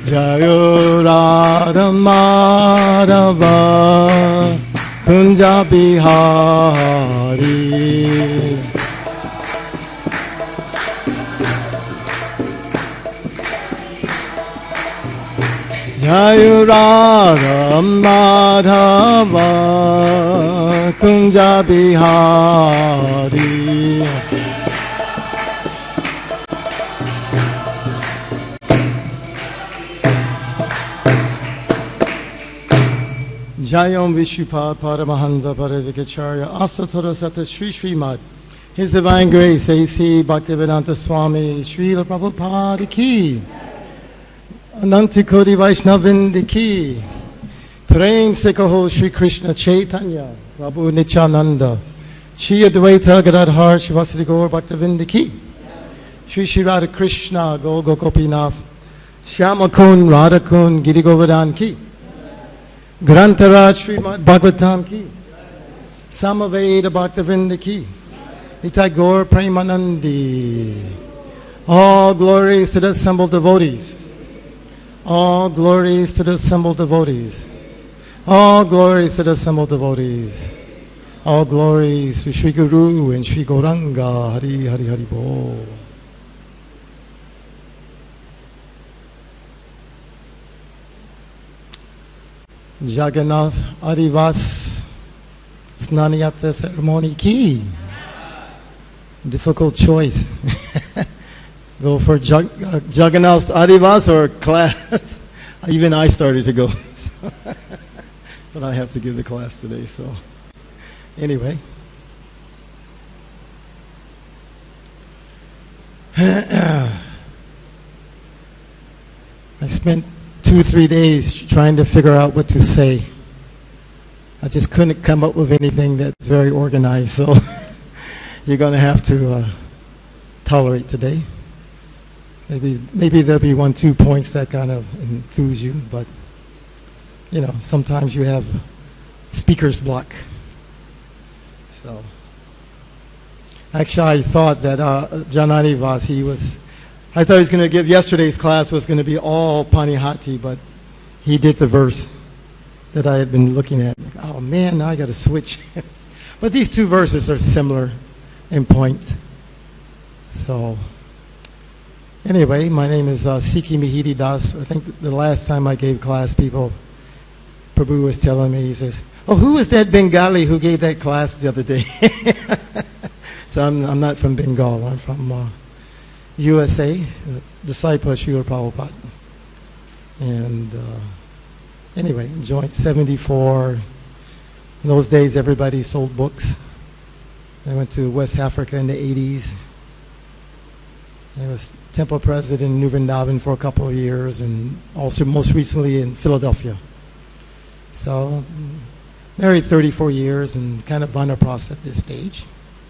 Jayo Radha Madhava Kunja Bihari. Jayo Radha Madhava Kunja Bihari. Jayam Vishupad Paramahansa Paradikacharya Asatara Sata Sri Srimad. His Divine Grace A.C. Bhaktivedanta Swami Srila Prabhupada Ki. Ananti Kodi Vaishnavindi Ki. Prem Sekaho Sri Krishna Chaitanya Prabhu Nityananda Shri Advaita Gadadhar Shivasati Gaur Bhaktivinoda Ki. Shri Shri Radha Krishna Go Gopinath Shyama Kun Radha Kun Giri Govardhan Ki. Grantaraj Srimad Bhagavatam Ki. Samaveda Bhaktivinoda Ki. Nitai Gaur Premanandi. All glories to the assembled devotees. All glories to the assembled devotees. All glories to the assembled devotees. All glories to Sri Guru and Sri Gauranga. Hari Hari Hari Bol. Jagannath Adivas Snaniyata ceremony Ki. Difficult choice. Go for Jagannath Adivas or class. Even I started to go. So but I have to give the class today, so anyway. I spent 2-3 days trying to figure out what to say. I just couldn't come up with anything that's very organized, so you're going to have to tolerate today. Maybe there'll be 1-2 points that kind of enthuse you, but you know, sometimes you have speaker's block. So actually I thought that Janani Vasi I thought he was going to give, yesterday's class was going to be all Panihati, but he did the verse that I had been looking at. Oh man, now I got to switch. But these two verses are similar in point. So anyway, my name is Sikhi Mahiti Das. I think the last time I gave class, Prabhu was telling me, he says, oh, who was that Bengali who gave that class the other day? So I'm not from Bengal. I'm from USA, disciple of Srila Prabhupada. And anyway, joined 74. In those days, everybody sold books. I went to West Africa in the 80s. I was temple president in New Vrindavan for a couple of years, and also most recently in Philadelphia. So, married 34 years and kind of Vanapras at this stage.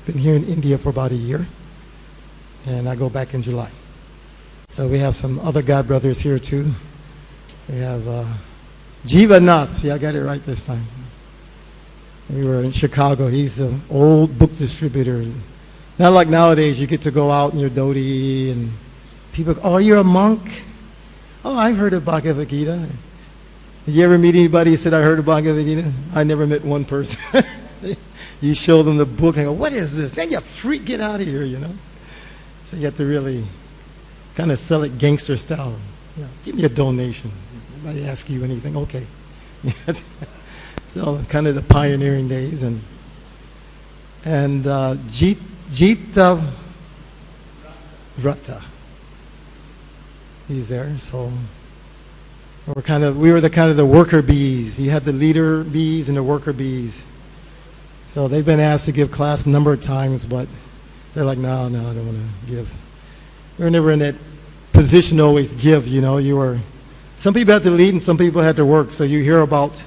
Been here in India for about a year, and I go back in July. So we have some other God brothers here too. We have Jiva Nath. See, I got it right this time. We were in Chicago. He's an old book distributor. Not like nowadays, you get to go out in your dhoti and people go, oh, you're a monk? Oh, I've heard of Bhagavad Gita. Did you ever meet anybody who said, I heard of Bhagavad Gita? I never met one person. You show them the book and they go, what is this? Then you freak, get out of here, you know. So you have to really kind of sell it gangster style. You know, give me a donation. Nobody ask you anything, okay. So kind of the pioneering days. And Jita Vrata. He's there, so we were the worker bees. You had the leader bees and the worker bees. So they've been asked to give class a number of times, but they're like, no, I don't want to give. We were never in that position to always give, you know. Some people had to lead and some people had to work, so you hear about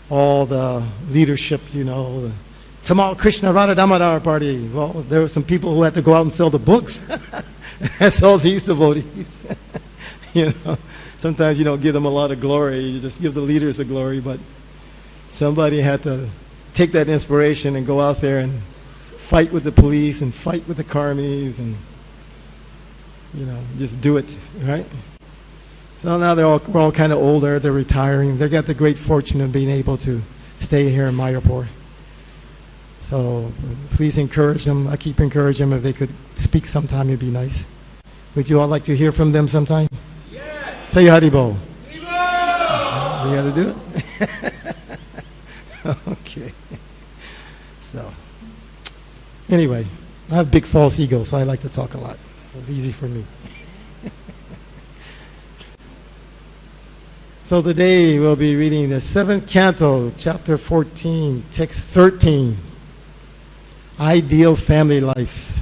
all the leadership, you know, the Tamal Krishna Radha Damodar party. Well, there were some people who had to go out and sell the books. That's all these devotees. You know, sometimes you don't give them a lot of glory. You just give the leaders the glory. But somebody had to take that inspiration and go out there and fight with the police and fight with the karmis and, you know, just do it, right? So now we're all kind of older. They're retiring. They got the great fortune of being able to stay here in Mayapur. So please encourage them. I keep encouraging them. If they could speak sometime, it'd be nice. Would you all like to hear from them sometime? Yes. Say Haribo. Haribo. You got to do it? Okay. So anyway, I have big false ego, so I like to talk a lot. So it's easy for me. So today we'll be reading the 7th canto, chapter 14, text 13, Ideal Family Life.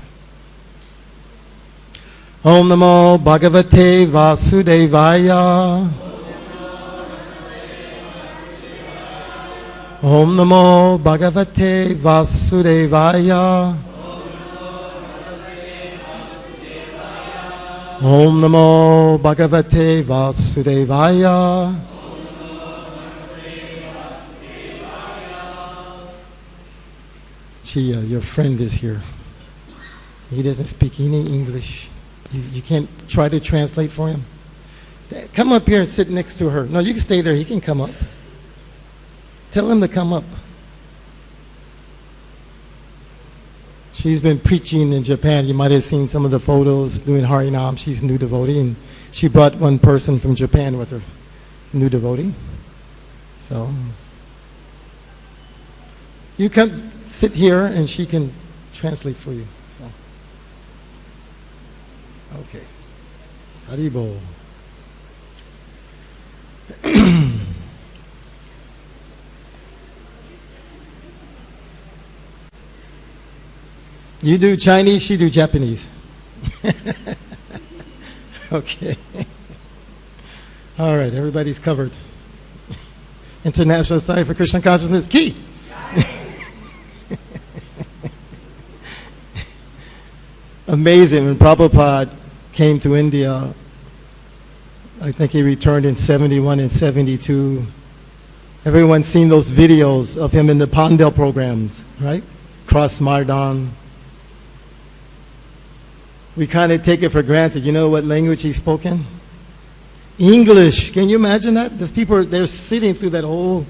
Om Namo Bhagavate Vasudevaya. Om Namo Bhagavate Vasudevaya. Om Namo Bhagavate Vasudevaya. Chia, your friend is here. He doesn't speak any English. You can't try to translate for him? Come up here and sit next to her. No, you can stay there. He can come up. Tell him to come up. She's been preaching in Japan. You might have seen some of the photos doing Harinam. She's a new devotee, and she brought one person from Japan with her, a new devotee. So you come sit here, and she can translate for you. So okay, Haribo. You do Chinese, she do Japanese. Okay. All right, everybody's covered. International Society for Krishna Consciousness, key. Amazing. When Prabhupada came to India, I think he returned in 71 and 72. Everyone's seen those videos of him in the Pandal programs, right? Cross Mardan. We kind of take it for granted. You know what language he's spoken? English. Can you imagine that? There's people, they're sitting through that whole,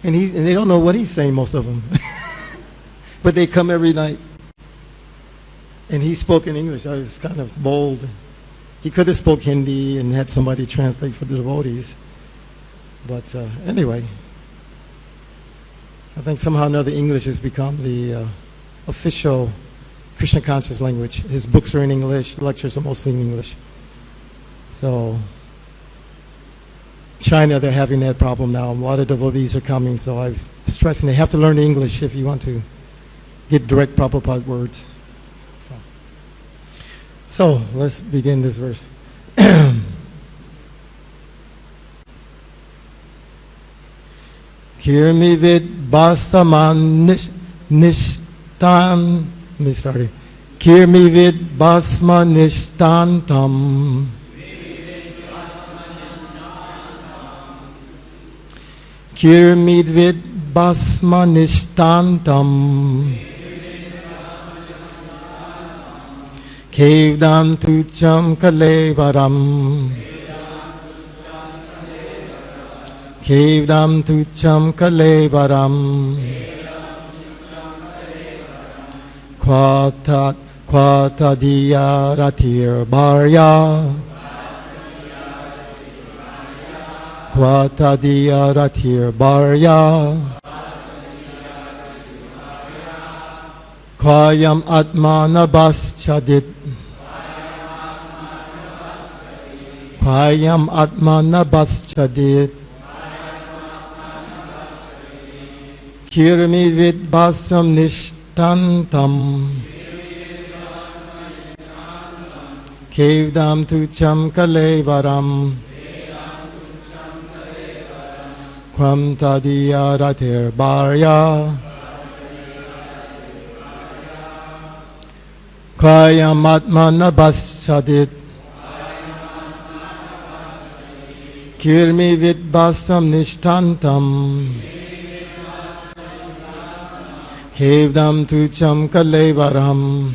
and they don't know what he's saying, most of them. But they come every night. And he spoke in English. I was kind of bold. He could have spoke Hindi and had somebody translate for the devotees. But anyway, I think somehow or another English has become the official Krishna conscious language. His books are in English, lectures are mostly in English. So China, they're having that problem now. A lot of devotees are coming, so I was stressing they have to learn English if you want to get direct Prabhupada words. So let's begin this verse. Kirmi vid basaman nishtan. Let me start it. Kirmi vid basma nishtantam. Kirmi vid basma nishtantam. Kevdam tucham kalevaram. Kevdam tucham kalevaram. Kvata diya ratir bharya. Kvata diya ratir bharya. Kvayam atmana baschadit. Kvayam atmana baschadit. Kirmi vid basam nishtantam. Kevdam tucham kalevaram. Kvam tadiya ratir bharya. Kvayam atmana baschadit. Kirmi vid basam nishtantam. Kevdam tucham kalevaram.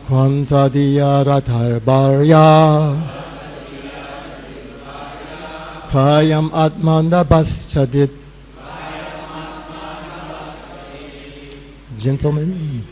Kwantadiya rathar barya Kayam atmanda baschadit. Gentlemen.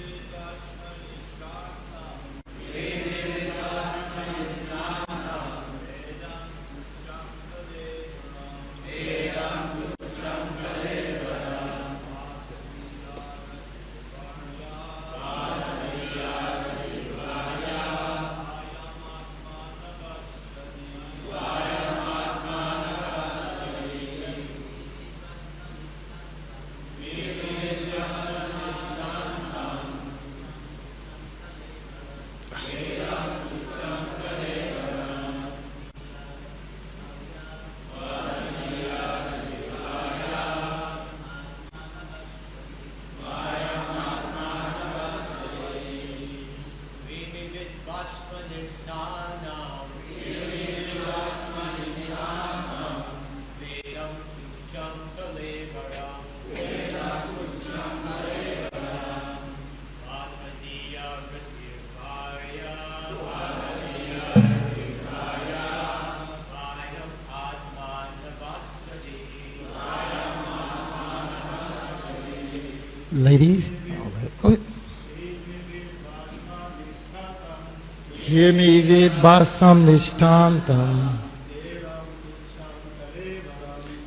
Ladies, go ahead. Hear me vid basam nishtantam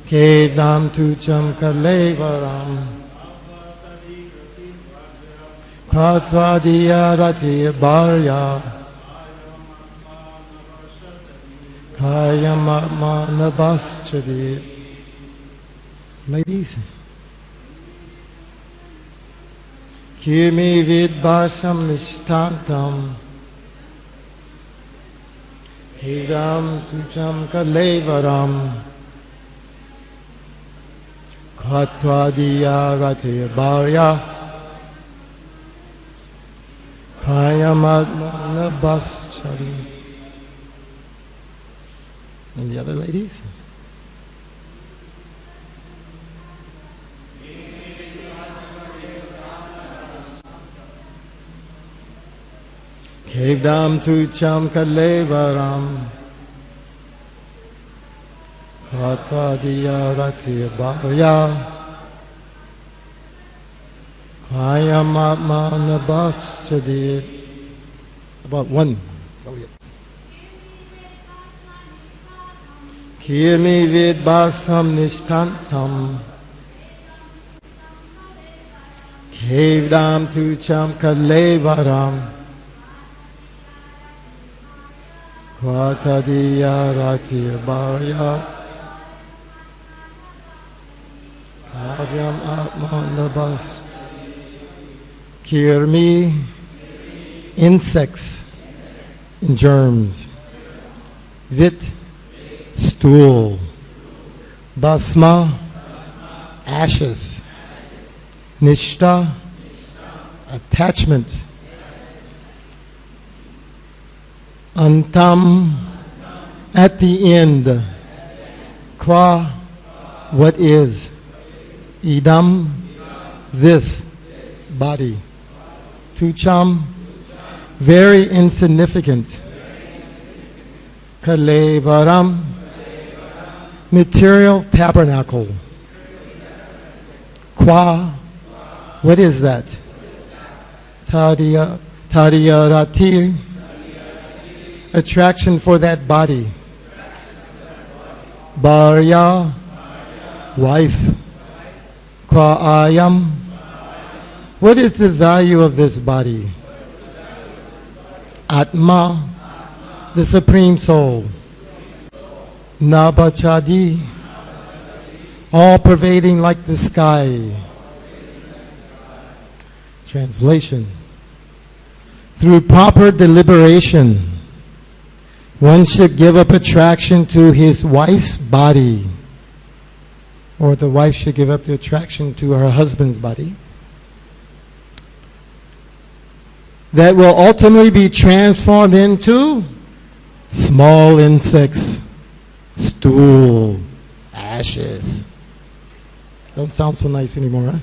Kedam tucham kalevaram Katvadiya rati barya Kayama navaschadit. Ladies, hear me vid basam nishtantam Kedam tucham kalevaram Katvadiya rati barya Kayamadmana baschari. And the other ladies? Kedam tucham kalevaram Katvadiya rati barya Kayamadmana baschari. About one. Oh, yeah. Kirmi vid basam nishtantam Kedam tucham kalevaram Kvatadiya rati barya Kavyam atmanabas. Kirmi, insects and germs. Vit, stool. Basma, ashes. Nishta, attachment. Antam, at the end. Qua, what is. Idam, this body. Tucham, very insignificant. Kalevaram, material tabernacle. Qua, what is that? Tadiyarati, attraction for that body. Bharya, wife. Qua ayam, what is the value of this body? Atma, the Supreme Soul. Nabachadi, all pervading like the sky. Translation. Through proper deliberation, one should give up attraction to his wife's body, or the wife should give up the attraction to her husband's body, that will ultimately be transformed into small insects, stool, ashes. Don't sound so nice anymore, huh?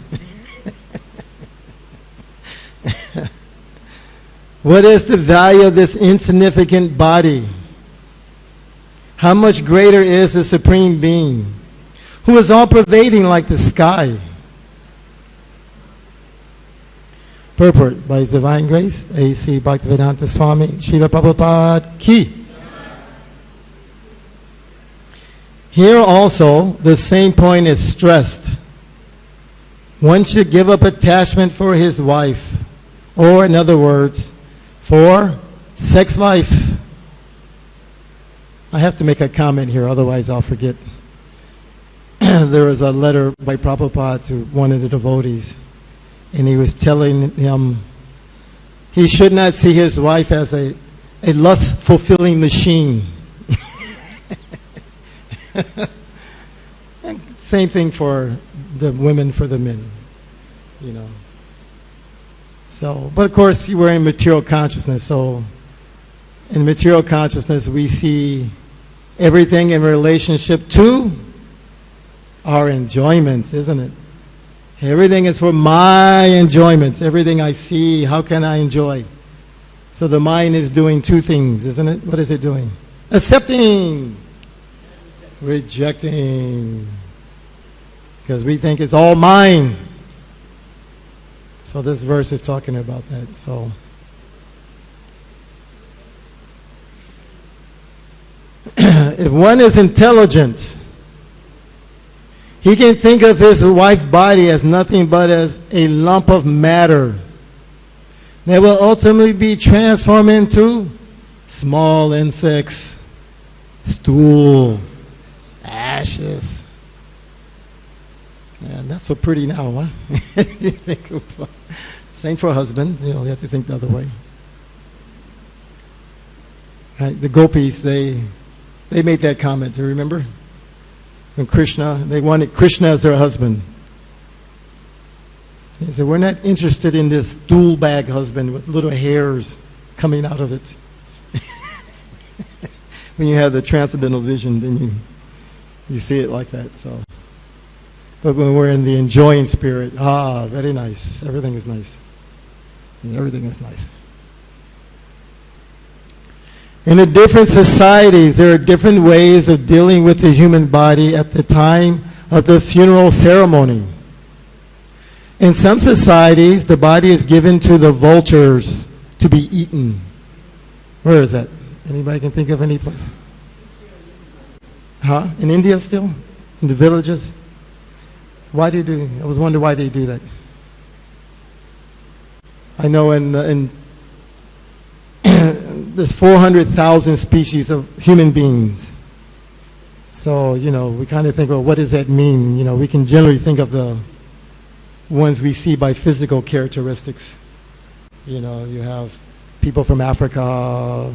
What is the value of this insignificant body? How much greater is the Supreme Being, who is all-pervading like the sky? Purport by His Divine Grace, A.C. Bhaktivedanta Swami, Srila Prabhupada Ki. Here also, the same point is stressed. One should give up attachment for his wife, or in other words, for sex life. I have to make a comment here, otherwise I'll forget. There was a letter by Prabhupada to one of the devotees, and he was telling him he should not see his wife as a lust-fulfilling machine. Same thing for the women, for the men, you know. So, but of course, we're in material consciousness. So, in material consciousness, we see everything in relationship to our enjoyment, isn't it? Everything is for my enjoyment. Everything I see, how can I enjoy? So the mind is doing two things, isn't it? What is it doing? Accepting, rejecting. Because we think it's all mine. So this verse is talking about that. So if one is intelligent, he can think of his wife's body as nothing but as a lump of matter that will ultimately be transformed into small insects, stool, ashes. And that's so pretty now, huh? You think of, same for a husband, you know, you have to think the other way. Right? The gopis, they made that comment, you remember? When Krishna, they wanted Krishna as their husband. He said, we're not interested in this stool bag husband with little hairs coming out of it. When you have the transcendental vision, then you see it like that. So, but when we're in the enjoying spirit, very nice. Everything is nice. Everything is nice. In the different societies, there are different ways of dealing with the human body at the time of the funeral ceremony. In some societies, the body is given to the vultures to be eaten. Where is that? Anybody can think of any place? Huh? In India still? In the villages? Why do you do? I was wondering why they do that. I know in there's 400,000 species of human beings. So, you know, we kind of think, well, what does that mean? You know, we can generally think of the ones we see by physical characteristics. You know, you have people from Africa,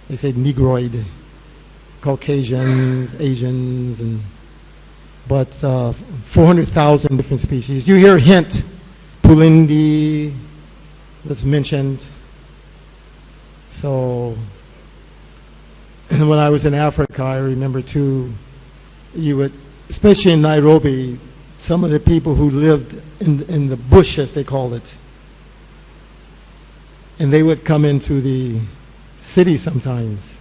they say Negroid, Caucasians, Asians, but 400,000 different species. You hear hint, Pulindi was mentioned. So when I was in Africa, I remember too, you would, especially in Nairobi, some of the people who lived in the bush, as they called it, and they would come into the city sometimes.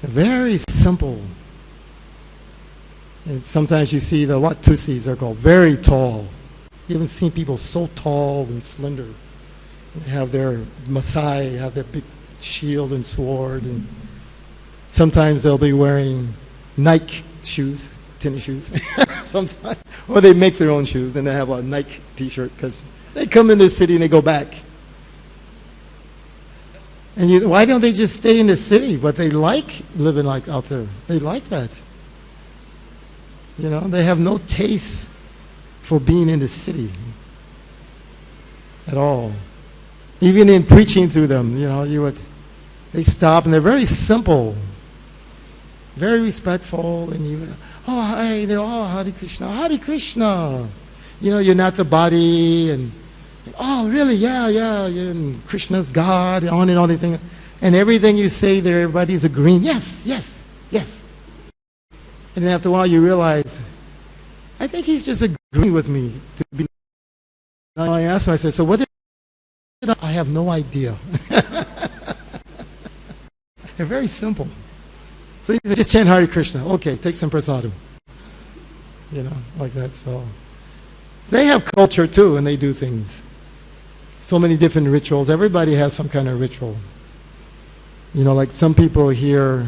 Very simple. And sometimes you see the Watusis are called, very tall. You haven't seen people so tall and slender. They have their Maasai, have their big shield and sword, and sometimes they'll be wearing Nike shoes, tennis shoes, sometimes, or they make their own shoes and they have a Nike T-shirt because they come into the city and they go back. And why don't they just stay in the city? But they like living like out there. They like that. You know, they have no taste for being in the city at all. Even in preaching to them, you know, they stop and they're very simple, very respectful, and even, oh, hi, they're all Hare Krishna, Hare Krishna. You know, you're not the body, and oh, really, yeah, and Krishna's God, on and on, everything. And everything you say there, everybody's agreeing, yes. And then after a while you realize, I think he's just agreeing with me to be. I asked him, I said, so what I have no idea. They're very simple. So he said, just chant Hare Krishna. Okay, take some prasadam. You know, like that. So they have culture too, and they do things. So many different rituals. Everybody has some kind of ritual. You know, like some people here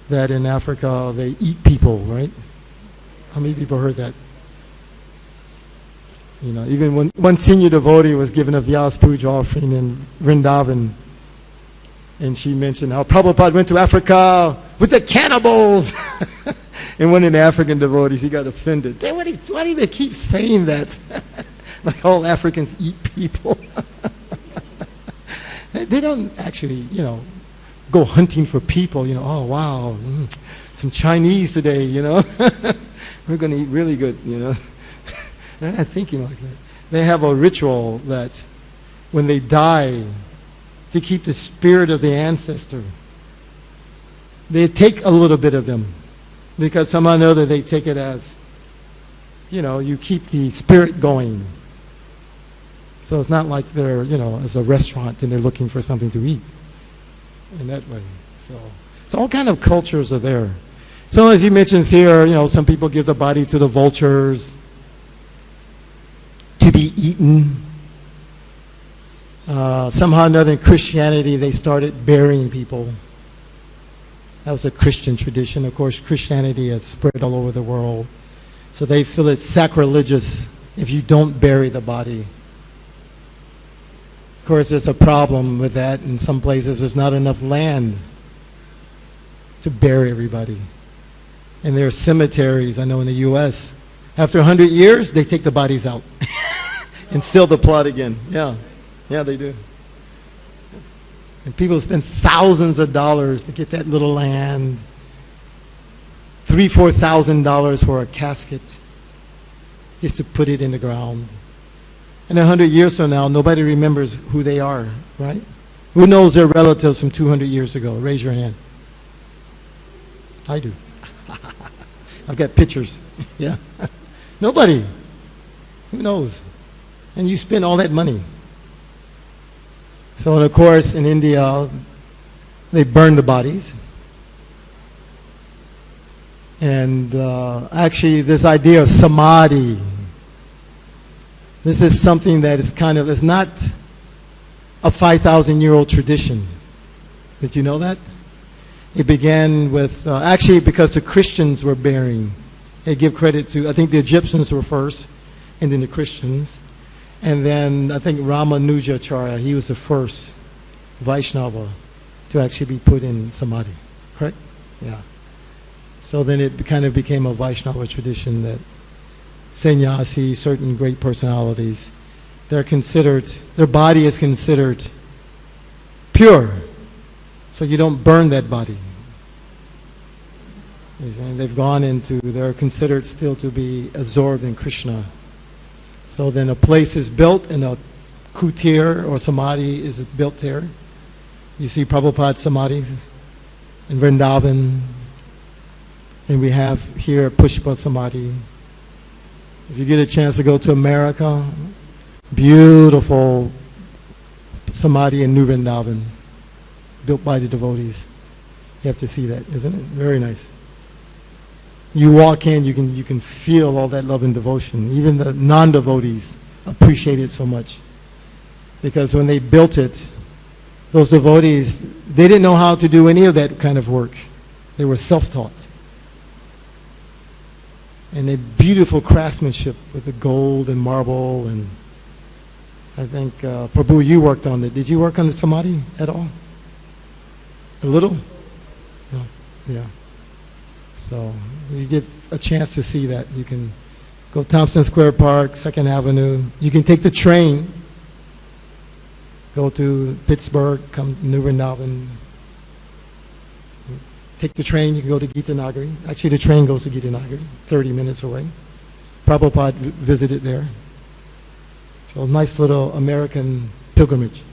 that in Africa they eat people, right? How many people heard that? You know, even when one senior devotee was given a Vyas Puja offering in Vrindavan, and she mentioned how Prabhupada went to Africa with the cannibals. And one of the African devotees, he got offended. Why do they keep saying that? Like all Africans eat people. They don't actually, you know, go hunting for people, you know, oh wow, some Chinese today, you know. We're going to eat really good, you know. They're not thinking like that. They have a ritual that when they die, to keep the spirit of the ancestor, they take a little bit of them. Because somehow or another they take it as, you know, you keep the spirit going. So it's not like they're, you know, as a restaurant and they're looking for something to eat in that way. So all kind of cultures are there. So as he mentions here, you know, some people give the body to the vultures to be eaten. Somehow or another in Christianity they started burying people. That was a Christian tradition. Of course, Christianity has spread all over the world. So they feel it's sacrilegious if you don't bury the body. Of course, there's a problem with that. In some places, there's not enough land to bury everybody. And there are cemeteries, I know in the U.S., after 100 years, they take the bodies out and seal the plot again. Yeah, they do. And people spend thousands of dollars to get that little land, $3,000-$4,000 for a casket, just to put it in the ground. And 100 years from now, nobody remembers who they are, right? Who knows their relatives from 200 years ago? Raise your hand. I do. I've got pictures. Yeah. Nobody. Who knows? And you spend all that money. So, and of course, in India, they burn the bodies. And actually, this idea of samadhi, this is something that is kind of, is not a 5,000-year-old tradition. Did you know that? It began with, actually, because the Christians were burying. They give credit to, I think the Egyptians were first, and then the Christians. And then I think Ramanujacharya, he was the first Vaishnava to actually be put in samadhi. Correct? Yeah. So then it kind of became a Vaishnava tradition that sannyasi, certain great personalities, they're considered, their body is considered pure. So you don't burn that body. They've gone into, they're considered still to be absorbed in Krishna. So then a place is built and a kutir or samadhi is built there. You see Prabhupada samadhi in Vrindavan. And we have here Pushpa samadhi. If you get a chance to go to America, beautiful samadhi in New Vrindavan, built by the devotees. You have to see that, isn't it? Very nice. You walk in, you can feel all that love and devotion. Even the non-devotees appreciate it so much. Because when they built it, those devotees, they didn't know how to do any of that kind of work. They were self-taught. And a beautiful craftsmanship with the gold and marble. And I think, Prabhu, you worked on it. Did you work on the samadhi at all? A little? No. Yeah. So you get a chance to see that. You can go Thompson Square Park, 2nd Avenue. You can take the train, go to Pittsburgh, come to New Vrindavan. Take the train, you can go to Gita Nagari. Actually, the train goes to Gita Nagari, 30 minutes away. Prabhupada visited there. So nice little American pilgrimage.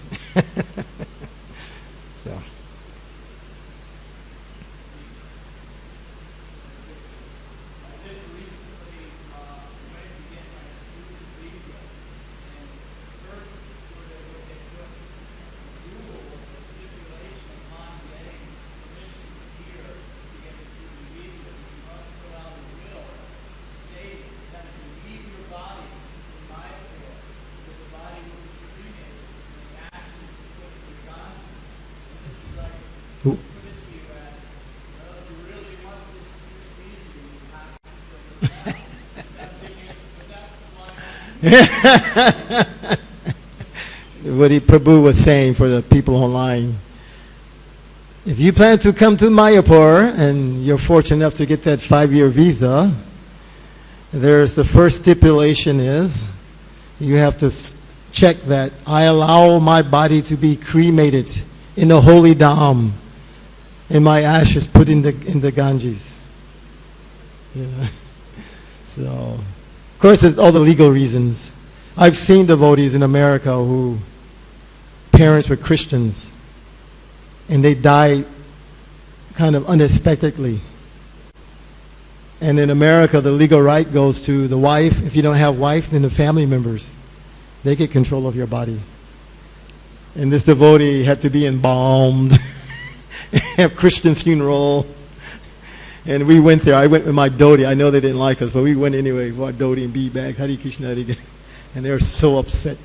So. Who- What Prabhu was saying for the people online. If you plan to come to Mayapur and you're fortunate enough to get that 5-year visa, there's the first stipulation is you have to check that I allow my body to be cremated in a holy dham and my ashes put in the Ganges. You know? So, of course, it's all the legal reasons. I've seen devotees in America who parents were Christians and they died kind of unexpectedly. And in America, the legal right goes to the wife. If you don't have wife, then the family members. They get control of your body. And this devotee had to be embalmed, have Christian funeral. And we went there. I went with my dhoti. I know they didn't like us, but we went anyway for our dhoti and bead bag. Hare Krishna, Hare Krishna. And they were so upset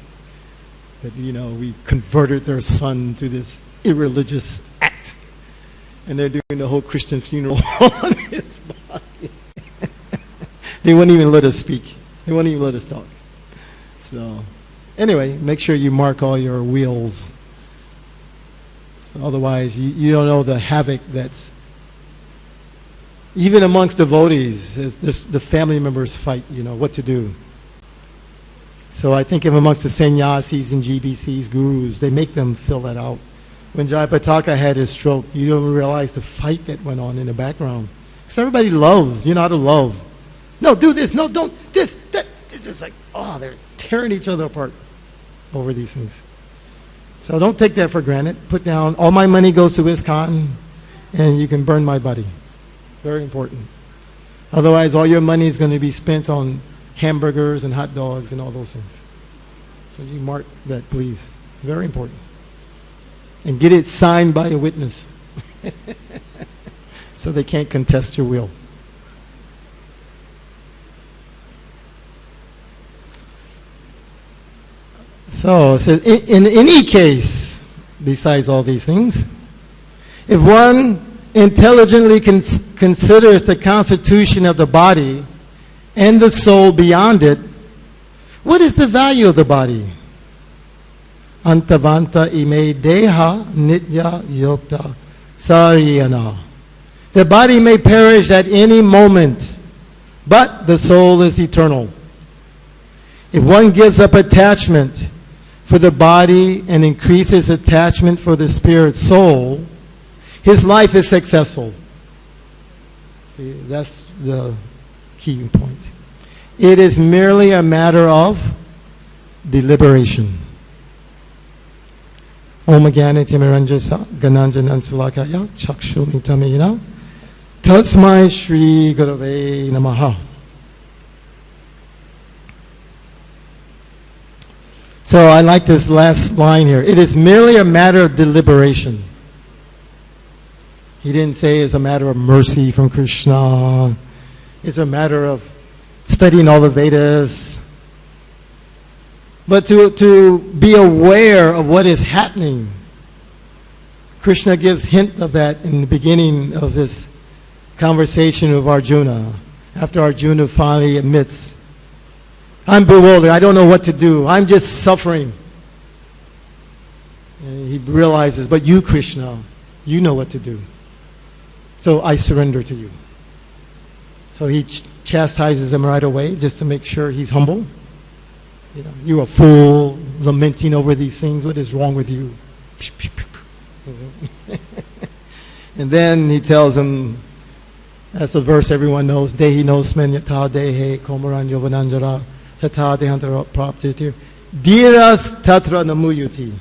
that, we converted their son to this irreligious act. And they're doing the whole Christian funeral on his body. They wouldn't even let us speak. They wouldn't even let us talk. So, anyway, make sure you mark all your wheels. So otherwise, you don't know the havoc that's even amongst devotees. The family members fight, what to do. So I think of amongst the sannyasis and GBCs, gurus, they make them fill that out. When Jayapataka had his stroke, you don't realize the fight that went on in the background. Because everybody loves, you know how to love. No, do this, no, don't, this, that. It's just like, they're tearing each other apart over these things. So don't take that for granted. Put down, all my money goes to ISKCON, and you can burn my body. Very important. Otherwise, all your money is going to be spent on hamburgers and hot dogs and all those things. So you mark that, please. Very important. And get it signed by a witness. So they can't contest your will. So it says, in any case, besides all these things, if one intelligently considers the constitution of the body and the soul beyond it, what is the value of the body? Antavanta ime deha nitya yokta sariyana. The body may perish at any moment, but the soul is eternal. If one gives up attachment for the body and increases attachment for the spirit soul, his life is successful. See, that's the key point. It is merely a matter of deliberation. Om Jnana Timiranjasa Gananjanan Sulakaya Chakshumi Tamina Tasmai Shri Gurave Namaha. So I like this last line here. It is merely a matter of deliberation. He didn't say it's a matter of mercy from Krishna. It's a matter of studying all the Vedas. But to be aware of what is happening. Krishna gives hint of that in the beginning of this conversation with Arjuna. After Arjuna finally admits, I'm bewildered. I don't know what to do. I'm just suffering. And he realizes, but you, Krishna, you know what to do. So I surrender to you. So he chastises him right away just to make sure he's humble. You're a fool, lamenting over these things. What is wrong with you? And then he tells him, that's a verse everyone knows, Dehi nosmen yata dehe komaran yovananjara tata dehantara praptitir diras tatra namuyuti.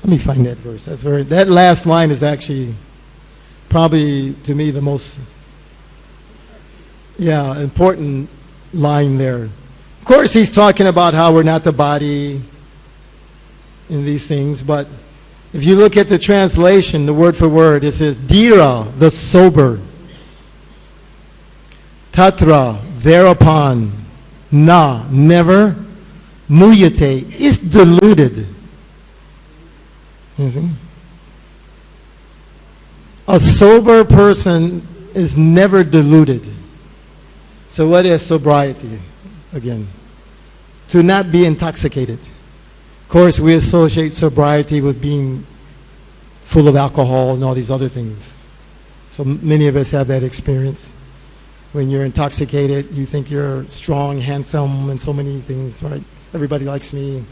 Let me find that verse. That last line is actually probably, to me, the most important line there. Of course, he's talking about how we're not the body in these things, but if you look at the translation, the word for word, it says, Dira, the sober. Tatra, thereupon. Na, never. Muyate, is deluded. You see? A sober person is never deluded. So what is sobriety? Again, to not be intoxicated. Of course, we associate sobriety with being full of alcohol and all these other things. So many of us have that experience. When you're intoxicated, you think you're strong, handsome, and so many things, right? Everybody likes me.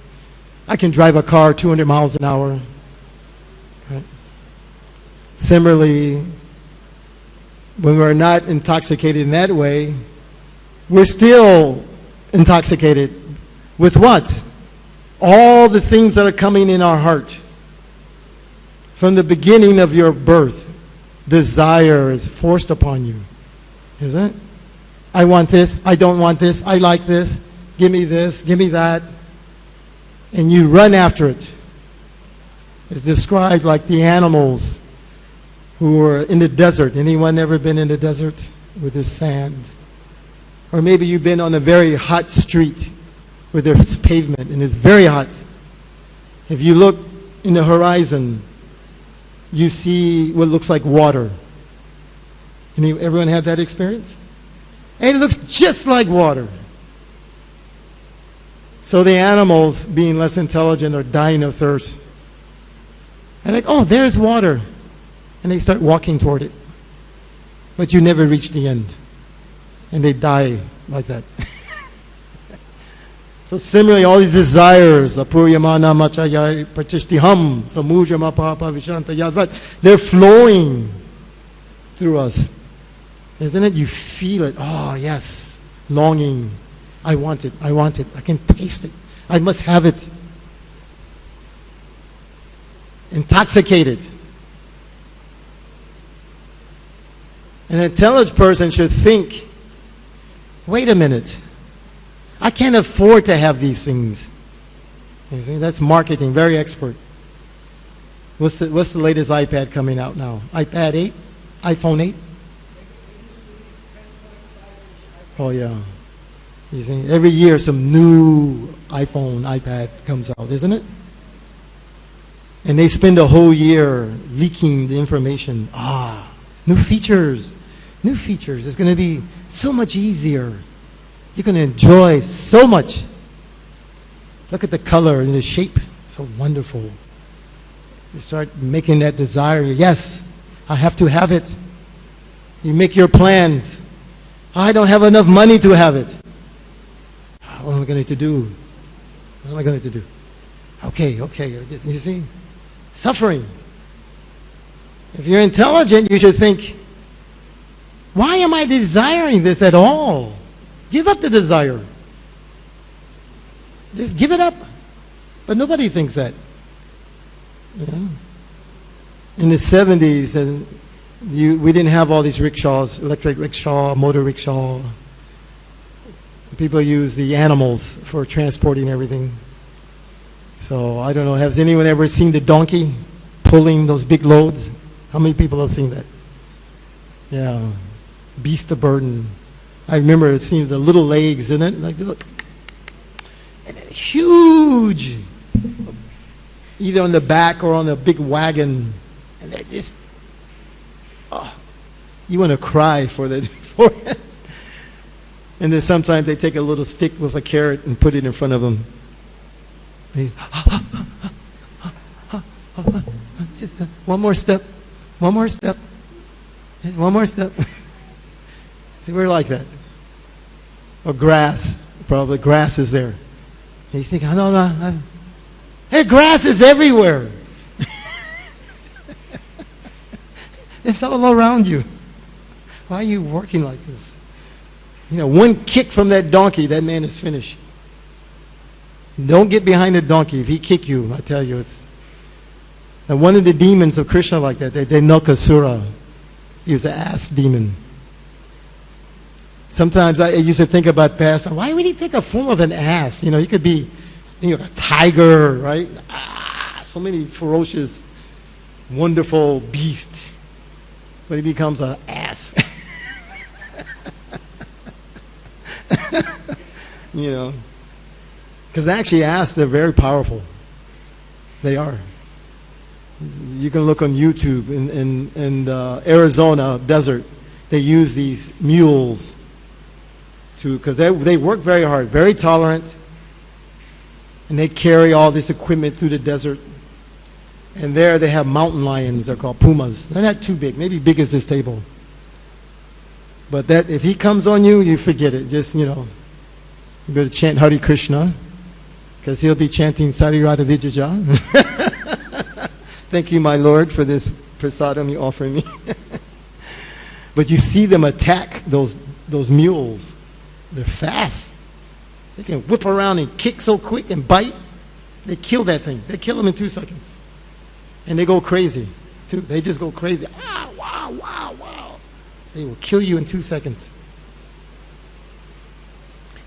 I can drive a car 200 miles an hour. Right? Similarly, when we're not intoxicated in that way, we're still intoxicated with what? All the things that are coming in our heart. From the beginning of your birth, desire is forced upon you. Isn't it? I want this, I don't want this, I like this, give me that. And you run after it. It's described like the animals who were in the desert. Anyone ever been in the desert with the sand? Or maybe you've been on a very hot street where there's pavement and it's very hot. If you look in the horizon, you see what looks like water. Everyone had that experience? And it looks just like water. So the animals, being less intelligent, are dying of thirst. And like, oh, there's water. And they start walking toward it. But you never reach the end. And they die like that. So similarly, all these desires, apuriyamana machaya pratishtiham, samujama papa vishantayad, they're flowing through us. Isn't it? You feel it. Oh, yes. Longing. I want it. I want it. I can taste it. I must have it. Intoxicated. An intelligent person should think, wait a minute. I can't afford to have these things. You see, that's marketing, very expert. What's the latest iPad coming out now? iPad 8? iPhone 8? Oh, yeah. You see, every year some new iPhone, iPad comes out, isn't it? And they spend a whole year leaking the information. New features. New features. It's going to be so much easier. You're going to enjoy so much. Look at the color and the shape. So wonderful. You start making that desire. Yes, I have to have it. You make your plans. I don't have enough money to have it. What am I going to do? What am I going to do? Okay. You see? Suffering. If you're intelligent, you should think, why am I desiring this at all? Give up the desire. Just give it up. But nobody thinks that. Yeah. In the 70s, we didn't have all these rickshaws, electric rickshaw, motor rickshaw. People use the animals for transporting everything. So I don't know, has anyone ever seen the donkey pulling those big loads? How many people have seen that? Yeah, beast of burden. I remember seeing the little legs in it, like look, and huge, either on the back or on the big wagon, and they're just, you want to cry for that. And then sometimes they take a little stick with a carrot and put it in front of them. Just one more step, one more step, one more step. See, we're like that. Or grass, probably grass is there. And he's thinking, no. Hey, grass is everywhere. It's all around you. Why are you working like this? One kick from that donkey, that man is finished. Don't get behind the donkey. If he kick you, I tell you, it's... And one of the demons of Krishna like that, they Nakasura. He was an ass demon. Sometimes I used to think about past, why would he take a form of an ass? He could be a tiger, right? So many ferocious, wonderful beasts. But he becomes an ass. Because actually asses are very powerful. They are. You can look on YouTube in the Arizona desert. They use these mules because they work very hard, very tolerant, and they carry all this equipment through the desert. And there they have mountain lions. They're called pumas. They're not too big, maybe big as this table. But that if he comes on you, you forget it. Just, you better chant Hare Krishna, because he'll be chanting Sarirada Vijaja. Thank you, my Lord, for this prasadam you offer me. But you see them attack those mules. They're fast. They can whip around and kick so quick and bite. They kill that thing. They kill them in 2 seconds. And they go crazy, too. They just go crazy. Ah, wow, wow, wow. They will kill you in 2 seconds.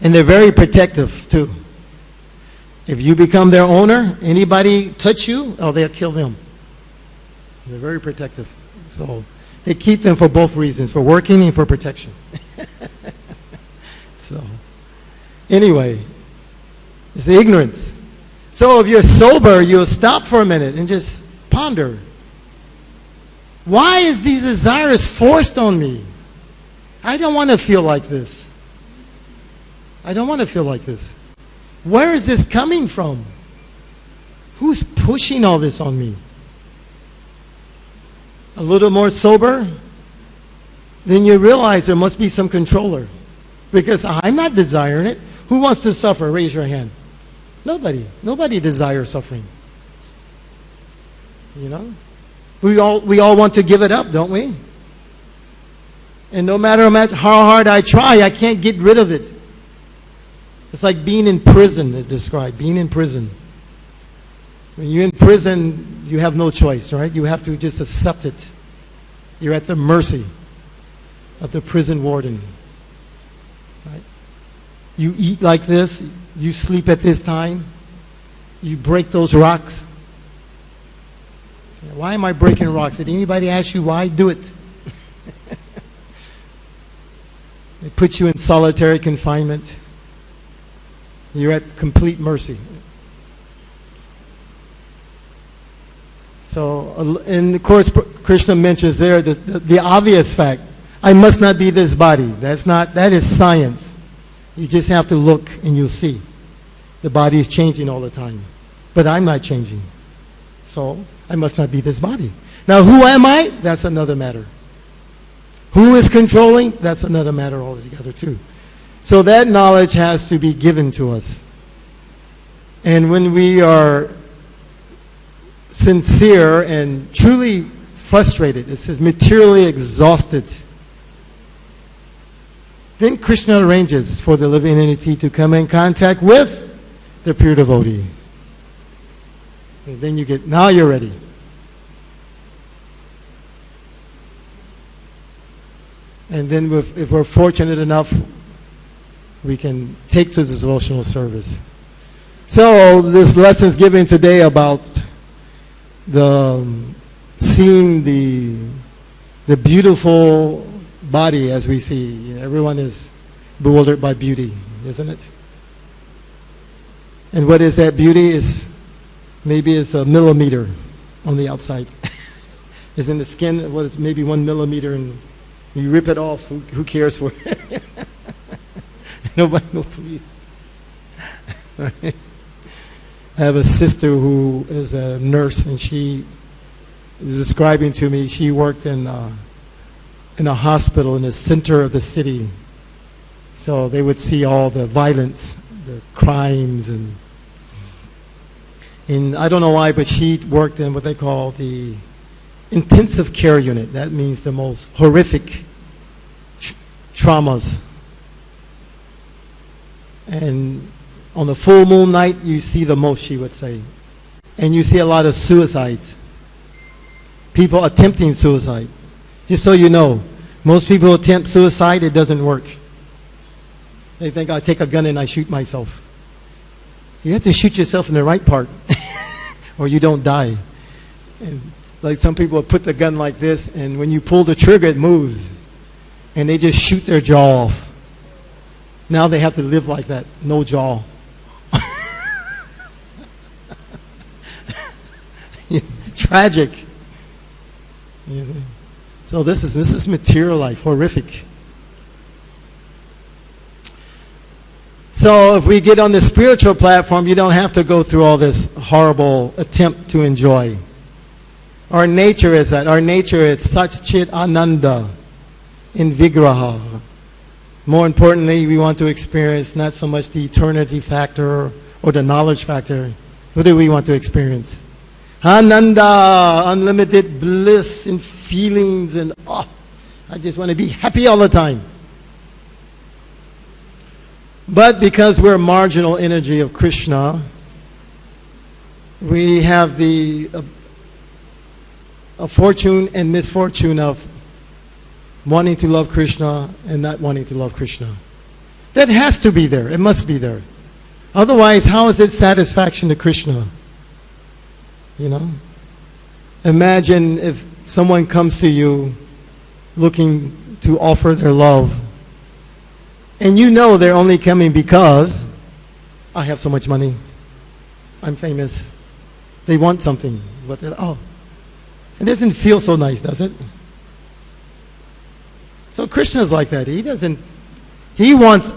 And they're very protective, too. If you become their owner, anybody touch you, oh, they'll kill them. They're very protective. So they keep them for both reasons, for working and for protection. So, anyway, it's ignorance. So if you're sober, you'll stop for a minute and just ponder. Why is these desires forced on me? I don't want to feel like this. I don't want to feel like this. Where is this coming from? Who's pushing all this on me? A little more sober, then you realize there must be some controller. Because I'm not desiring it. Who wants to suffer? Raise your hand. Nobody. Nobody desires suffering. We all want to give it up, don't we? And no matter how hard I try, I can't get rid of it. It's like being in prison, it's described. Being in prison. When you're in prison, you have no choice, right? You have to just accept it. You're at the mercy of the prison warden. Right? You eat like this. You sleep at this time. You break those rocks. Why am I breaking rocks? Did anybody ask you why? Do it. They put you in solitary confinement. You're at complete mercy. So, and of course, Krishna mentions there the obvious fact. I must not be this body. That is science. You just have to look and you'll see. The body is changing all the time. But I'm not changing. So, I must not be this body. Now, who am I? That's another matter. Who is controlling? That's another matter altogether, too. So that knowledge has to be given to us. And when we are sincere and truly frustrated, it says materially exhausted, then Krishna arranges for the living entity to come in contact with the pure devotee. And then now you're ready. And then if we're fortunate enough, we can take to this devotional service. So this lesson is given today about seeing the beautiful body as we see. Everyone is bewildered by beauty, isn't it? And what is that beauty? Maybe it's a millimeter on the outside. It's in the skin. What is maybe 1 millimeter, and you rip it off. Who cares for it? Nobody will please. Right? I have a sister who is a nurse, and she is describing to me she worked in a hospital in the center of the city. So they would see all the violence, the crimes, and I don't know why, but she worked in what they call the intensive care unit. That means the most horrific traumas. And on the full moon night, you see the most, she would say. And you see a lot of suicides. People attempting suicide. Just so you know, most people attempt suicide, it doesn't work. They think, I take a gun and I shoot myself. You have to shoot yourself in the right part, or you don't die. And like some people put the gun like this, and when you pull the trigger, it moves. And they just shoot their jaw off. Now they have to live like that, no jaw. tragic. You see? So this is material life, horrific. So if we get on the spiritual platform, you don't have to go through all this horrible attempt to enjoy. Our nature is that. Our nature is such chit ananda in vigraha. More importantly, we want to experience not so much the eternity factor or the knowledge factor. What do we want to experience? Ananda, unlimited bliss and feelings, and I just want to be happy all the time. But because we're marginal energy of Krishna, we have the fortune and misfortune of wanting to love Krishna and not wanting to love Krishna. That has to be there. It must be there. Otherwise, how is it satisfaction to Krishna? You know? Imagine if someone comes to you looking to offer their love, and you know they're only coming because I have so much money, I'm famous. They want something, but they're, it doesn't feel so nice, does it? So Krishna's like that. He wants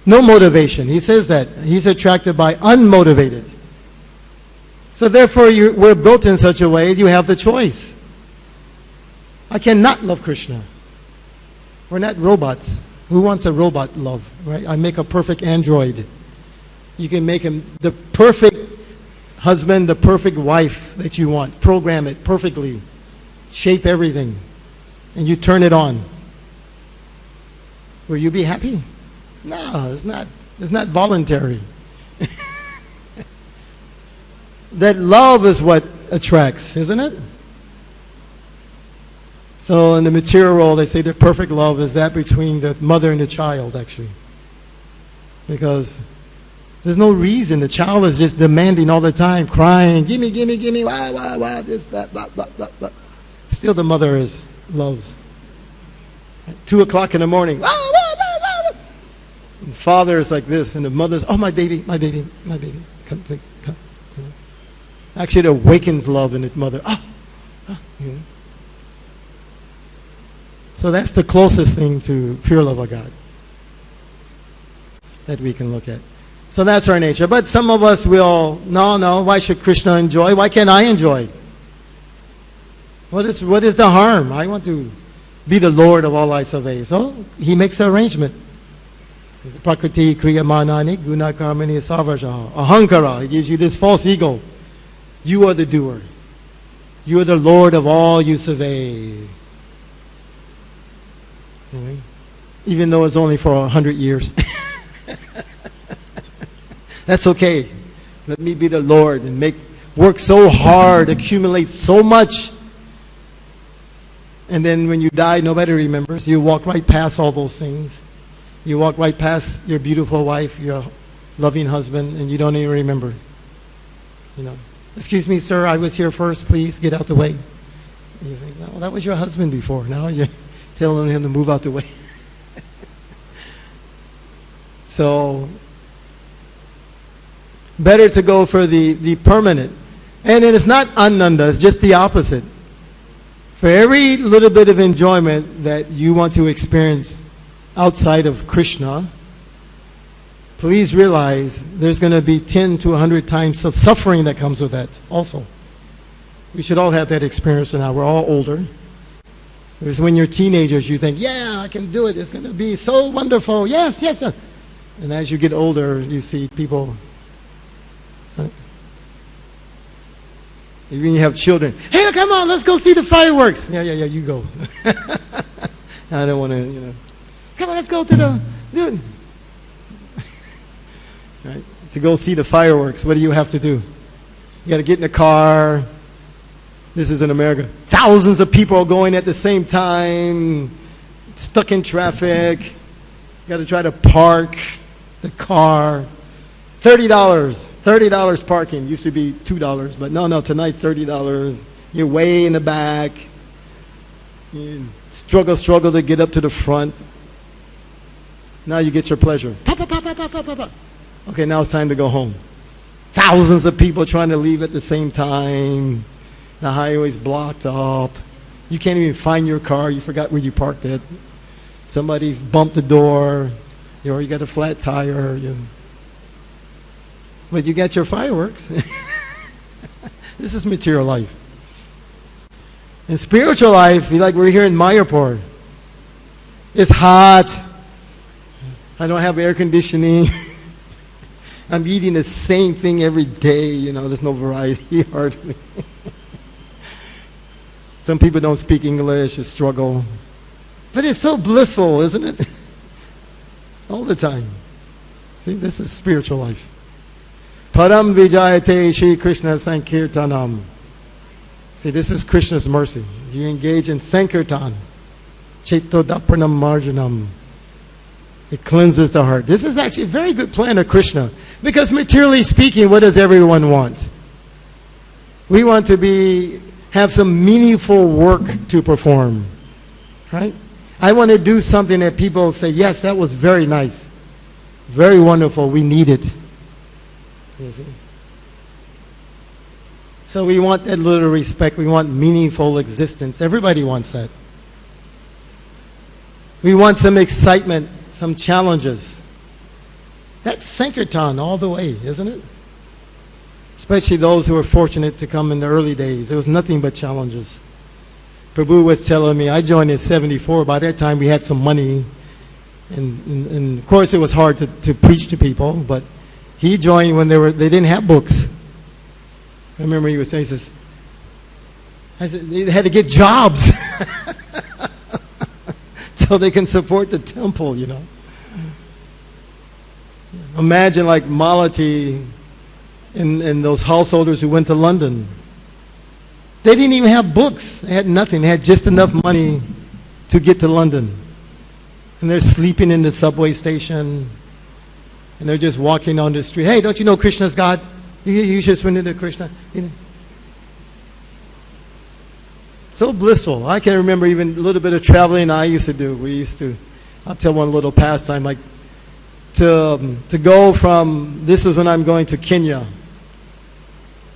no motivation. He says that. He's attracted by unmotivated. So therefore, we're built in such a way you have the choice. I cannot love Krishna. We're not robots. Who wants a robot love, right? I make a perfect android. You can make him the perfect husband, the perfect wife that you want. Program it perfectly. Shape everything. And you turn it on. Will you be happy? No, it's not voluntary. That love is what attracts, isn't it? So in the material world, they say the perfect love is that between the mother and the child, actually. Because there's no reason. The child is just demanding all the time, crying, gimme, wah, this, that, blah, blah, blah, blah. Still the mother loves. At 2 o'clock in the morning, wah, wah, wah, wah. And the father is like this, and the mother's, my baby, come. You know? Actually, it awakens love in its mother. You know? So that's the closest thing to pure love of God that we can look at. So that's our nature. But some of us will, no, why should Krishna enjoy? Why can't I enjoy? What is the harm? I want to be the Lord of all I survey. So he makes an arrangement. Prakriti kriya manani guna karmani savarjaha. Ahankara. He gives you this false ego. You are the doer. You are the Lord of all you survey. Even though it's only for 100 years. That's okay. Let me be the Lord and work so hard, accumulate so much. And then when you die, nobody remembers. You walk right past all those things. You walk right past your beautiful wife, your loving husband, and you don't even remember. You know, excuse me, sir, I was here first. Please get out the way. And you say, no, that was your husband before. Now you're telling him to move out the way. So, better to go for the permanent. And it is not ananda, it's just the opposite. For every little bit of enjoyment that you want to experience outside of Krishna, please realize there's going to be 10 to 100 times of suffering that comes with that also. We should all have that experience now. We're all older. Because when you're teenagers, you think, yeah, I can do it. It's going to be so wonderful. Yes. And as you get older, you see people. Right? Even you have children. Hey, come on, let's go see the fireworks. Yeah, you go. I don't want to, Come on, let's go to the... Dude. Right? To go see the fireworks, what do you have to do? You got to get in the car. This is in America. Thousands of people are going at the same time, stuck in traffic. You got to try to park the car. $30 parking. Used to be $2, but no, tonight $30. You're way in the back. You struggle to get up to the front. Now you get your pleasure. Pop. Okay, now it's time to go home. Thousands of people trying to leave at the same time. The highway's blocked up. You can't even find your car. You forgot where you parked it. Somebody's bumped the door. Or you got a flat tire. But you got your fireworks. This is material life. In spiritual life, like we're here in Mayapur, it's hot. I don't have air conditioning. I'm eating the same thing every day. There's no variety hardly. Some people don't speak English, they struggle. But it's so blissful, isn't it? All the time. See, this is spiritual life. Param Vijayate Shri Krishna Sankirtanam. See, this is Krishna's mercy. You engage in Sankirtan. Chaito Dapanam Marjanam. It cleanses the heart. This is actually a very good plan of Krishna. Because materially speaking, what does everyone want? We want to have some meaningful work to perform. Right? I want to do something that people say, yes, that was very nice. Very wonderful. We need it. You see? So we want that little respect. We want meaningful existence. Everybody wants that. We want some excitement, some challenges. That's Sankirtan all the way, isn't it? Especially those who were fortunate to come in the early days. There was nothing but challenges. Prabhu was telling me, I joined in 74. By that time we had some money. And of course it was hard to preach to people, but he joined when they didn't have books. I remember he was saying, I said, they had to get jobs so they can support the temple, Imagine like Malati and those householders who went to London. They didn't even have books. They had nothing. They had just enough money to get to London. And they're sleeping in the subway station. And they're just walking on the street. Hey, don't you know Krishna's God? You should surrender to Krishna. So blissful. I can remember even a little bit of traveling I used to do. I'll tell one little pastime, like to go from, this is when I'm going to Kenya.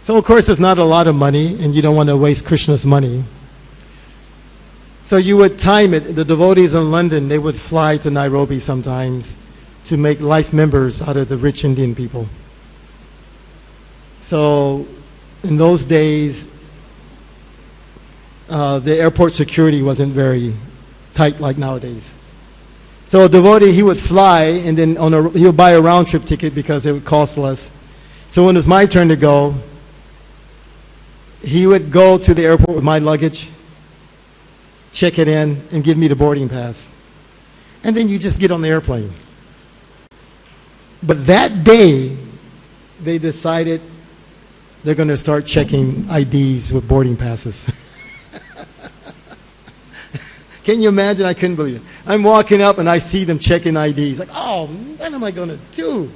So of course there's not a lot of money, and you don't want to waste Krishna's money. So you would time it. The devotees in London, they would fly to Nairobi sometimes to make life members out of the rich Indian people. So in those days, the airport security wasn't very tight like nowadays. So a devotee, he would fly, and then he would buy a round-trip ticket because it would cost less. So when it was my turn to go, he would go to the airport with my luggage, check it in, and give me the boarding pass. And then you just get on the airplane. But that day, they decided they're going to start checking IDs with boarding passes. Can you imagine? I couldn't believe it. I'm walking up and I see them checking IDs. Like, oh, what am I going to do?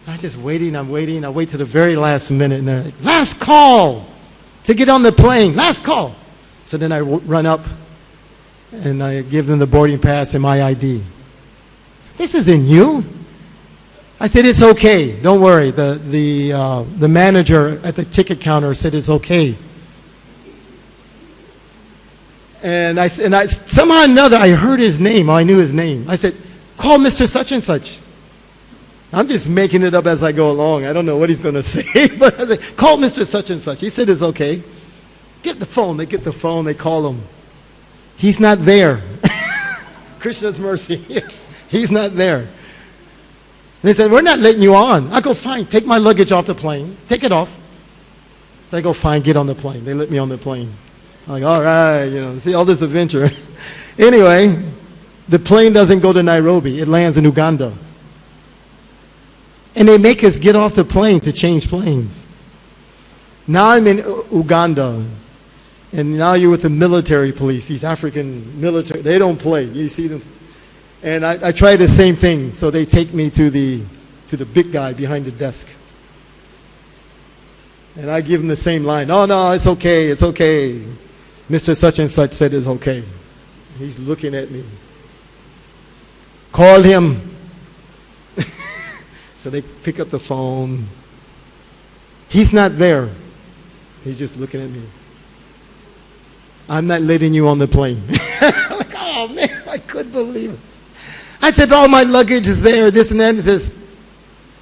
I'm just waiting. I wait to the very last minute, and they're like, last call to get on the plane. Last call. So then I run up and I give them the boarding pass and my ID. This isn't you. I said, it's okay. Don't worry. The manager at the ticket counter said it's okay. And somehow or another, I heard his name. I knew his name. I said, call Mr. Such and Such. I'm just making it up as I go along. I don't know what he's going to say. But I said, call Mr. Such and Such. He said it's okay. Get the phone. They get the phone. They call him. He's not there. Krishna's mercy. He's not there. They said, we're not letting you on. I go, fine. Take my luggage off the plane. Take it off. So I go, fine. Get on the plane. They let me on the plane. I'm like, all right, see all this adventure. Anyway, the plane doesn't go to Nairobi. It lands in Uganda. And they make us get off the plane to change planes. Now I'm in Uganda. And now you're with the military police, these African military. They don't play. You see them. And I try the same thing. So they take me to the big guy behind the desk. And I give him the same line. Oh, no, it's okay. It's okay. Mr. Such and Such said it's okay. He's looking at me. Call him. So they pick up the phone. He's not there. He's just looking at me. I'm not letting you on the plane. I'm like, oh, man, I couldn't believe it. I said, all my luggage is there, this and that. He says,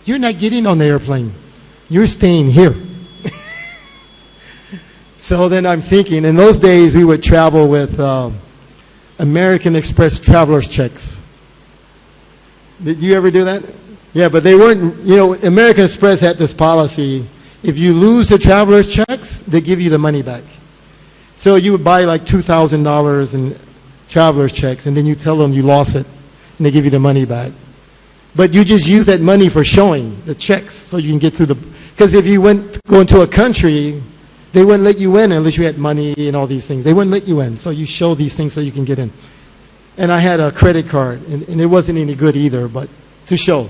you're not getting on the airplane. You're staying here. So then I'm thinking, in those days, we would travel with American Express traveler's checks. Did you ever do that? Yeah, but they weren't, American Express had this policy. If you lose the traveler's checks, they give you the money back. So you would buy like $2,000 in traveler's checks, and then you tell them you lost it, and they give you the money back. But you just use that money for showing the checks so you can get through because if you go into a country, they wouldn't let you in unless you had money and all these things. They wouldn't let you in, so you show these things so you can get in. And I had a credit card, and it wasn't any good either, but to show.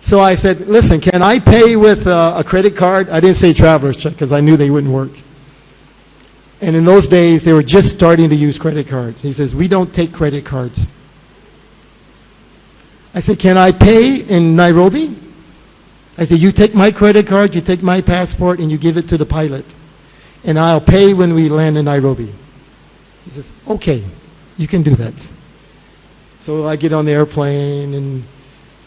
So I said, listen, can I pay with a credit card? I didn't say traveler's check because I knew they wouldn't work. And in those days, they were just starting to use credit cards. He says, we don't take credit cards. I said, can I pay in Nairobi? I said, you take my credit card, you take my passport, and you give it to the pilot. And I'll pay when we land in Nairobi. He says, okay, you can do that. So I get on the airplane, and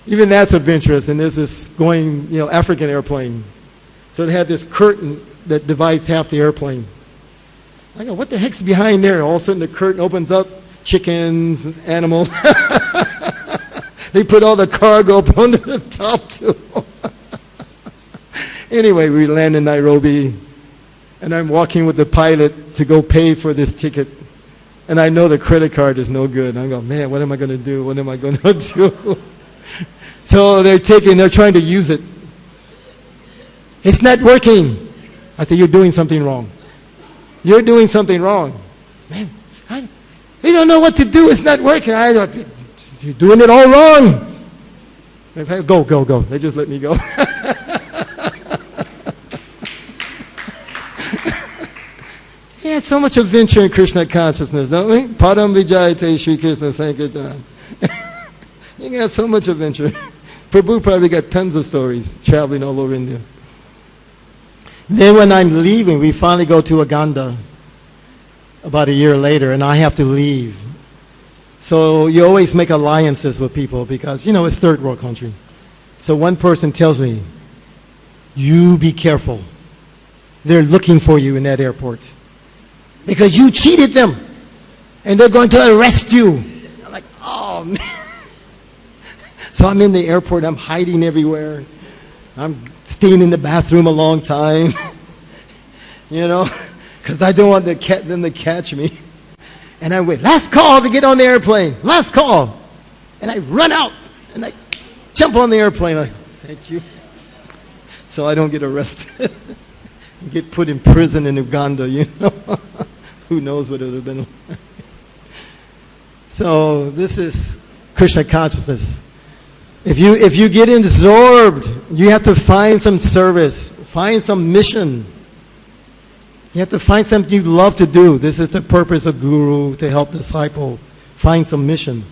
even that's adventurous. And there's this going, African airplane. So they had this curtain that divides half the airplane. I go, what the heck's behind there? All of a sudden the curtain opens up, chickens, and animals. They put all the cargo up onto the top too. Anyway, we land in Nairobi, and I'm walking with the pilot to go pay for this ticket. And I know the credit card is no good. I go, man, what am I going to do? What am I going to do? So they're trying to use it. It's not working. I said, you're doing something wrong. You're doing something wrong. Man, you don't know what to do. It's not working. You're doing it all wrong. Go. They just let me go. Yeah, so much adventure in Krishna consciousness, don't we? Padam Vijayate Shri Krishna Sankirtan. You got so much adventure. Prabhu probably got tons of stories traveling all over India. Then when I'm leaving, we finally go to Uganda about a year later, and I have to leave. So you always make alliances with people because, it's third world country. So one person tells me, you be careful. They're looking for you in that airport because you cheated them and they're going to arrest you. I'm like, oh, man. So I'm in the airport. I'm hiding everywhere. I'm staying in the bathroom a long time, because I don't want them to catch me. And I wait, last call to get on the airplane. Last call. And I run out and I jump on the airplane. Thank you. So I don't get arrested. And get put in prison in Uganda, Who knows what it would have been like. So this is Krishna consciousness. If you get absorbed, you have to find some service, find some mission. You have to find something you love to do. This is the purpose of Guru, to help disciple find some mission.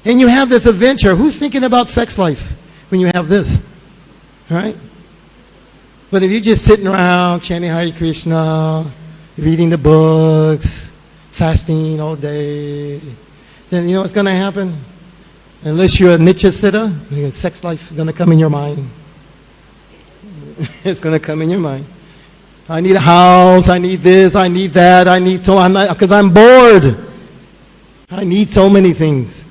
And you have this adventure. Who's thinking about sex life when you have this? Right? But if you're just sitting around chanting Hare Krishna, reading the books, fasting all day, then you know what's going to happen? Unless you're a niche sitter, sex life is going to come in your mind. It's going to come in your mind. I need a house, I need this, I need that, because I'm bored. I need so many things.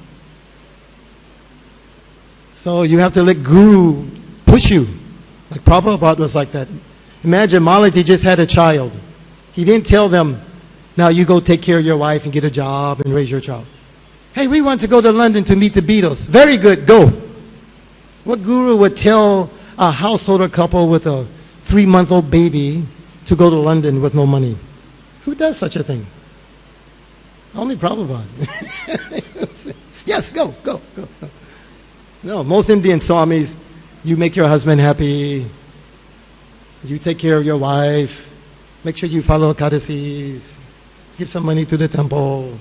So you have to let Guru push you. Like Prabhupada was like that. Imagine Malaji just had a child. He didn't tell them, now you go take care of your wife and get a job and raise your child. Hey, we want to go to London to meet the Beatles. Very good, go. What Guru would tell a householder couple with a 3-month-old baby to go to London with no money? Who does such a thing? Only Prabhupada. Yes, go. No, most Indian swamis, you make your husband happy, you take care of your wife, make sure you follow Ekadasis, give some money to the temple.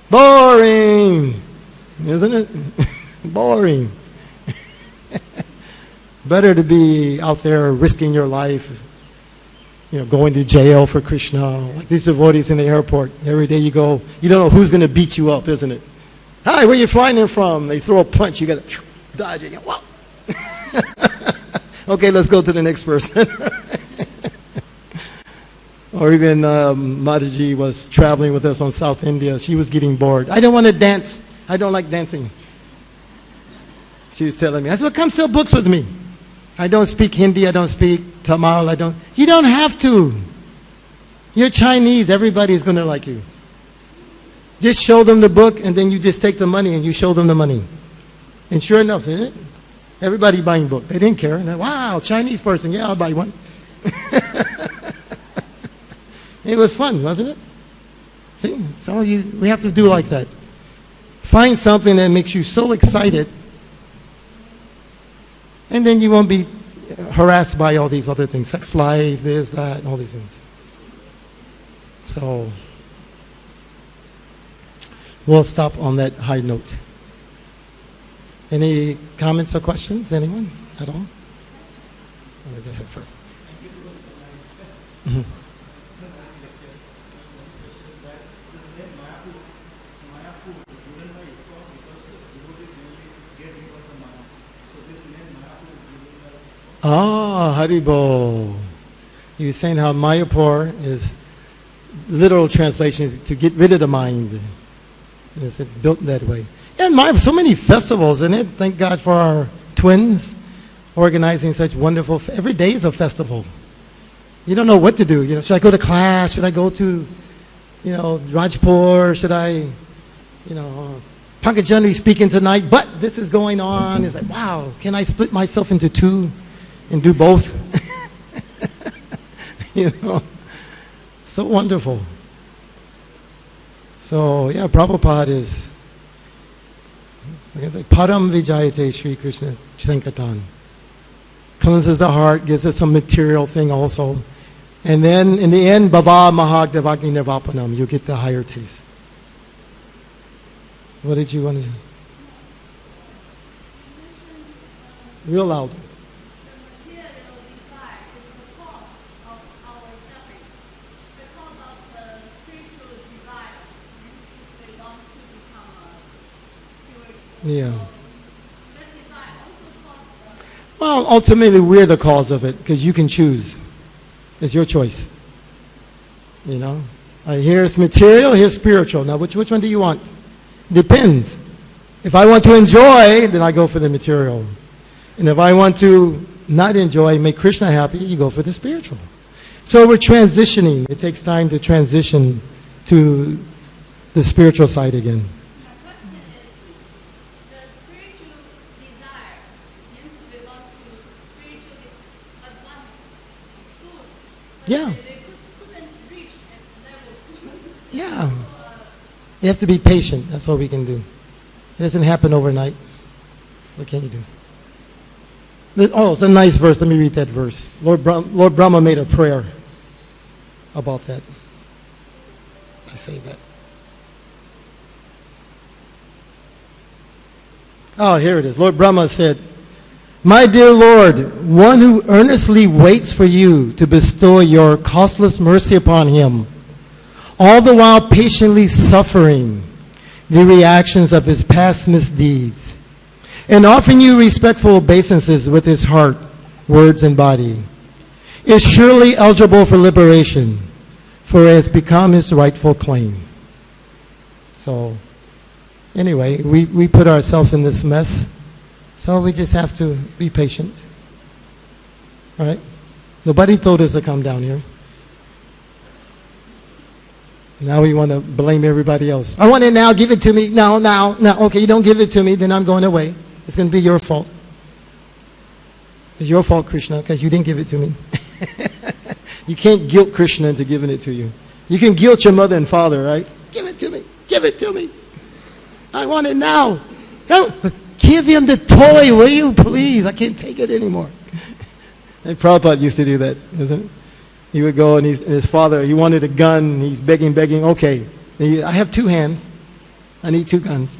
Boring, isn't it? Boring. Better to be out there risking your life, going to jail for Krishna. Like these devotees in the airport. Every day you go, you don't know who's going to beat you up, isn't it? Hi, where you flying in from? They throw a punch, you got to dodge it. Whoa. Okay, let's go to the next person. Or even Mataji was traveling with us on South India. She was getting bored. I don't want to dance. I don't like dancing. She was telling me. I said, well, come sell books with me. I don't speak Hindi. I don't speak Tamil. You don't have to. You're Chinese. Everybody's going to like you. Just show them the book, and then you just take the money and you show them the money. And sure enough, isn't it? Everybody buying book. They didn't care. Then, wow, Chinese person. Yeah, I'll buy one. It was fun, wasn't it? See, some of you, we have to do like that. Find something that makes you so excited, and then you won't be harassed by all these other things, sex life, this, that, and all these things. So, we'll stop on that high note. Any comments or questions? Anyone at all? Let me go ahead first. Mm-hmm. Ah, Haribo. He was saying how Mayapur is, literal translation is to get rid of the mind. And it's built that way. Yeah, and Mayapur, so many festivals in it. Thank God for our twins organizing such wonderful, every day is a festival. You don't know what to do. Should I go to class? Should I go to, Rajpur? Should I, Pankaj speaking tonight, but this is going on. It's like, wow, can I split myself into two and do both? So wonderful. So, yeah, Prabhupada is, like I say, Param Vijayate Sri Krishna Sankirtan. Cleanses the heart, gives us some material thing also. And then, in the end, Bhava Mahag Devagni Nirvapanam, you get the higher taste. What did you want to say? Real loud. Yeah. Well, ultimately, we're the cause of it because you can choose. It's your choice. Here's material, here's spiritual. Now, which one do you want? Depends. If I want to enjoy, then I go for the material. And if I want to not enjoy, make Krishna happy, you go for the spiritual. So we're transitioning. It takes time to transition to the spiritual side again. Yeah. Yeah. You have to be patient. That's all we can do. It doesn't happen overnight. What can you do? Oh, it's a nice verse. Let me read that verse. Lord Brahma made a prayer about that. I saved that. Oh, here it is. Lord Brahma said, "My dear Lord, one who earnestly waits for you to bestow your costless mercy upon him, all the while patiently suffering the reactions of his past misdeeds, and offering you respectful obeisances with his heart, words, and body, is surely eligible for liberation, for it has become his rightful claim." So, anyway, we put ourselves in this mess, so we just have to be patient. All right? Nobody told us to come down here. Now we want to blame everybody else. I want it now, give it to me. Now. Okay, you don't give it to me, then I'm going away. It's going to be your fault. It's your fault, Krishna, because you didn't give it to me. You can't guilt Krishna into giving it to you. You can guilt your mother and father, right? Give it to me. Give it to me. I want it now. Don't give him the toy, will you, please? I can't take it anymore. And Prabhupada used to do that, isn't it? He would go and his father, he wanted a gun. He's begging. Okay, I have two hands. I need two guns.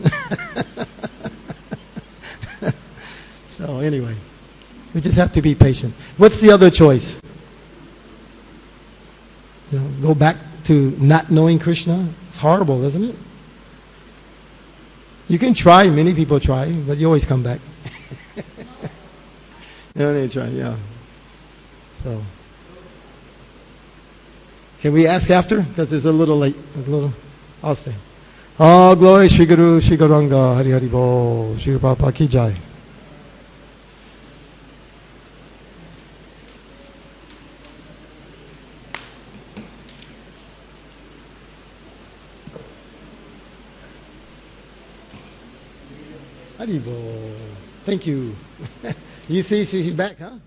So anyway, we just have to be patient. What's the other choice? go back to not knowing Krishna. It's horrible, isn't it? You can try. Many people try, but you always come back. You don't need to try, yeah. So, can we ask after? Because it's a little late. I'll say. Oh, glory, Shri Guru, Shri Gauranga, Hari Hari Bol, Shri Prabhupada Ki Jai. Hari Bol. Thank you. You see, she's back, huh?